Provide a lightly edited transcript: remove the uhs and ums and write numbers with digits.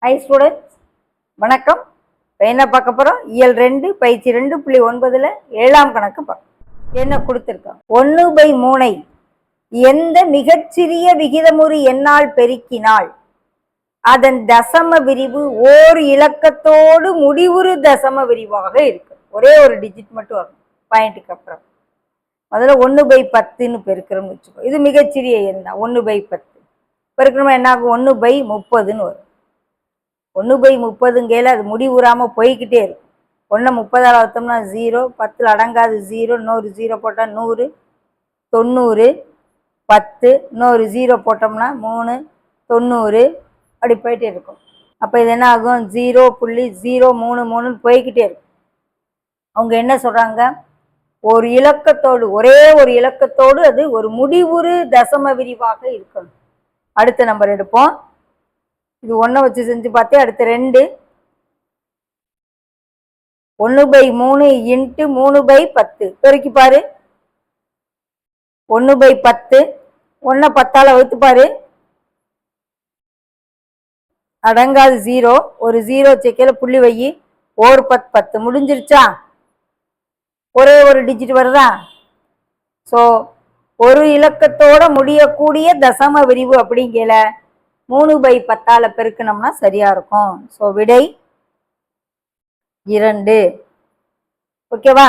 High students, வணக்கம். இப்போ என்ன பார்க்க போகிறோம்? இயல் 2 பயிற்சி 2.9 7ஆம் கணக்கு பார்க்க என்ன கொடுத்துருக்கோம். 1/3 எந்த மிகச்சிறிய விகிதமுறு எண்ணால் பெருக்கினால் அதன் தசம விரிவு ஓர் இலக்கத்தோடு முடிவுறு தசம விரிவாக இருக்கு. ஒரே ஒரு டிஜிட் மட்டும் வரும் பாயிண்ட்டுக்கு அப்புறம். முதல்ல 1/10ன்னு பெருக்கிறோம்னு வச்சுக்கோ. இது மிகச்சிறிய எண் தான். 1/10 பெருக்கணுமா என்ன ஆகும்? 1/30ன்னு வரும். 1/30ங்கையில் அது முடிவுறாமல் போய்கிட்டே இருக்கும். 1 30ஆல் வகுத்தோம்னா 0, 10 அடங்காது 0, இன்னொரு 0 போட்டால் 100, 90, 10, இன்னொரு 0 போட்டோம்னா 3, 90, அப்படி போயிட்டே இருக்கும். அப்போ இது என்ன ஆகும்? 0.033 போய்கிட்டே இருக்கும். அவங்க என்ன சொல்கிறாங்க? ஒரு இலக்கத்தோடு, ஒரே ஒரு இலக்கத்தோடு அது ஒரு முடிவுறு தசம விரிவாக இருக்கணும். அடுத்த நம்பர் எடுப்போம். இது 1 வச்சு செஞ்சு பார்த்தே. அடுத்து 2, 1/3 × 3/10 பெருக்கி பாரு. 1/10, 1 10ஆல் வகுத்து பாரு. அடங்காது 0, ஒரு 0 செக்கையில் புள்ளி வை. 1 10 10 முடிஞ்சிருச்சா? ஒரே ஒரு டிஜிட் வருதா? ஸோ ஒரு இலக்கத்தோட முடியக்கூடிய தசம விரிவு அப்படிங்கல 3/10ஆல் பெருக்கணும்னா சரியா இருக்கும். ஸோ விடை 2. ஓகேவா?